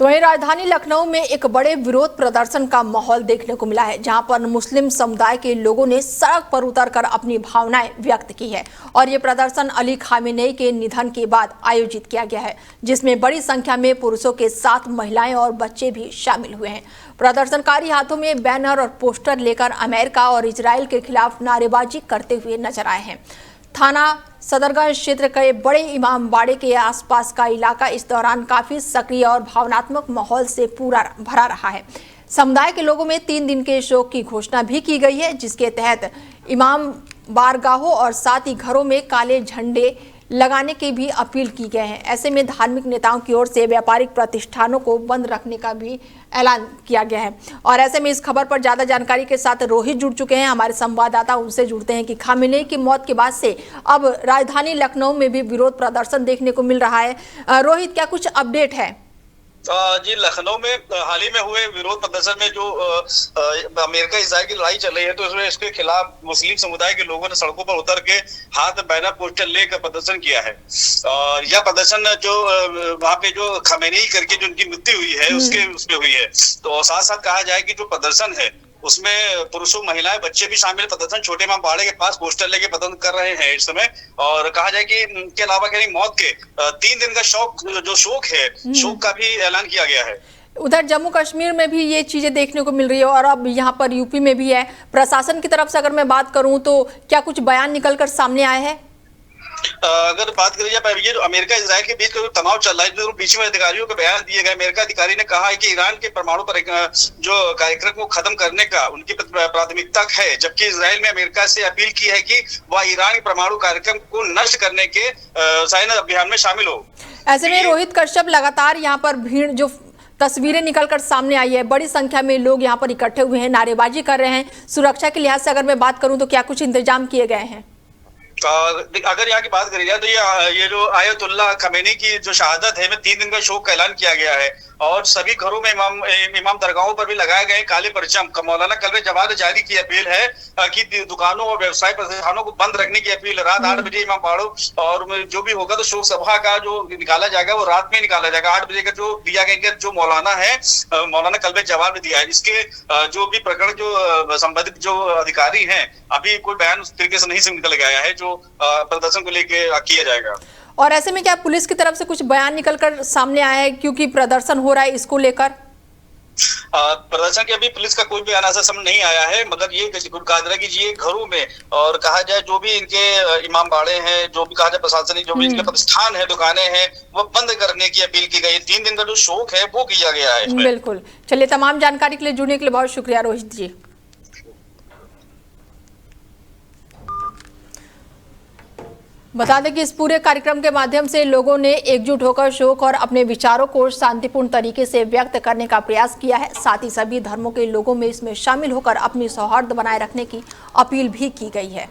तो वहीं राजधानी लखनऊ में एक बड़े विरोध प्रदर्शन का माहौल देखने को मिला है, जहां पर मुस्लिम समुदाय के लोगों ने सड़क पर उतरकर अपनी भावनाएं व्यक्त की है। और ये प्रदर्शन अली खामेनेई के निधन के बाद आयोजित किया गया है, जिसमें बड़ी संख्या में पुरुषों के साथ महिलाएं और बच्चे भी शामिल हुए हैं। प्रदर्शनकारी हाथों में बैनर और पोस्टर लेकर अमेरिका और इजराइल के खिलाफ नारेबाजी करते हुए नजर आए हैं। थाना सदरगंज क्षेत्र के बड़े इमामबाड़े के आसपास का इलाका इस दौरान काफी सक्रिय और भावनात्मक माहौल से पूरा भरा रहा है। समुदाय के लोगों में 3 दिन के शोक की घोषणा भी की गई है, जिसके तहत इमाम बारगाहों और साथ ही घरों में काले झंडे लगाने की भी अपील की गई है। ऐसे में धार्मिक नेताओं की ओर से व्यापारिक प्रतिष्ठानों को बंद रखने का भी ऐलान किया गया है। और ऐसे में इस खबर पर ज्यादा जानकारी के साथ रोहित जुड़ चुके हैं, हमारे संवाददाता उनसे जुड़ते हैं कि खामेनेई की मौत के बाद से अब राजधानी लखनऊ में भी विरोध प्रदर्शन देखने को मिल रहा है। रोहित, क्या कुछ अपडेट है? जी, लखनऊ में हाल ही में हुए विरोध प्रदर्शन में जो अमेरिका इजराइल की लड़ाई चल रही है, तो इसमें इसके खिलाफ मुस्लिम समुदाय के लोगों ने सड़कों पर उतर के हाथ बैनर पोस्टर लेकर प्रदर्शन किया है। और यह प्रदर्शन जो वहाँ पे जो खामेनेई करके जो उनकी मृत्यु हुई है उसमें हुई है। तो साथ साथ कहा जाए कि जो प्रदर्शन है उसमें पुरुषों, महिलाएं, बच्चे भी शामिल। प्रदर्शन छोटे इमामबाड़े के पास पोस्टर लेके प्रदर्शन कर रहे हैं इस समय। और कहा जाए कि इनके अलावा मौत के 3 दिन का शोक है, शोक का भी ऐलान किया गया है। उधर जम्मू कश्मीर में भी ये चीजें देखने को मिल रही है और अब यहाँ पर यूपी में भी है। प्रशासन की तरफ से अगर मैं बात करूं तो क्या कुछ बयान निकलकर सामने आए हैं? अगर बात करी जाए, ये जो अमेरिका इजराइल के बीच का जो तनाव चल रहा है, जो बीच में अधिकारियों को बयान दिए गए, अमेरिका अधिकारी ने कहा है कि ईरान के परमाणु पर जो कार्यक्रम को खत्म करने का उनकी प्राथमिकता है, जबकि इजराइल ने अमेरिका से अपील की है कि वह ईरान के परमाणु कार्यक्रम को नष्ट करने के सैन्य अभियान में शामिल हो। ऐसे में रोहित कश्यप, लगातार यहाँ पर भीड़, जो तस्वीरें निकलकर सामने आई है, बड़ी संख्या में लोग यहाँ पर इकट्ठे हुए हैं, नारेबाजी कर रहे हैं। सुरक्षा के लिहाज से अगर मैं बात करूं तो क्या कुछ इंतजाम किए गए हैं? अगर यहाँ की बात करी जाए तो ये जो आयतुल्लाह खमेनी की जो शहादत है, में 3 दिन का शोक का ऐलान किया गया है। और सभी घरों में इमाम दरगाहों पर भी लगाए गए काले परचम। मौलाना कल्बे जवाद जारी की अपील है कि दुकानों और व्यवसाय प्रतिष्ठानों को बंद रखने की अपील है। रात 8 बजे इमाम बाड़ो और जो भी होगा तो शोक सभा का जो निकाला जाएगा वो रात में निकाला जाएगा। 8 बजे का जो दिया गया, जो मौलाना है, मौलाना कल्बे जवाद ने दिया है। इसके जो भी प्रकरण जो संबंधित जो अधिकारी हैं, अभी कोई बयान उस तरीके से नहीं से निकल गया है जो प्रदर्शन को लेके किया जाएगा। और ऐसे में क्या पुलिस की तरफ से कुछ बयान निकलकर सामने आया है, क्योंकि प्रदर्शन हो रहा है इसको लेकर? प्रदर्शन के अभी पुलिस का कोई बयान ऐसा सामने नहीं आया है, मगर ये कहा कि ये घरों में और कहा जाए जो भी इनके इमाम बाड़े हैं, जो भी कहा जाए प्रशासनिक जो भी इनके प्रतिष्ठान है, दुकानें हैं, वो बंद करने की अपील की गई है। 3 दिन का जो शोक है वो किया गया है। बिल्कुल, चलिए, तमाम जानकारी के लिए जुड़ने के लिए बहुत शुक्रिया रोहित जी। बता दें कि इस पूरे कार्यक्रम के माध्यम से लोगों ने एकजुट होकर शोक और अपने विचारों को शांतिपूर्ण तरीके से व्यक्त करने का प्रयास किया है। साथ ही सभी धर्मों के लोगों में इसमें शामिल होकर अपनी सौहार्द बनाए रखने की अपील भी की गई है।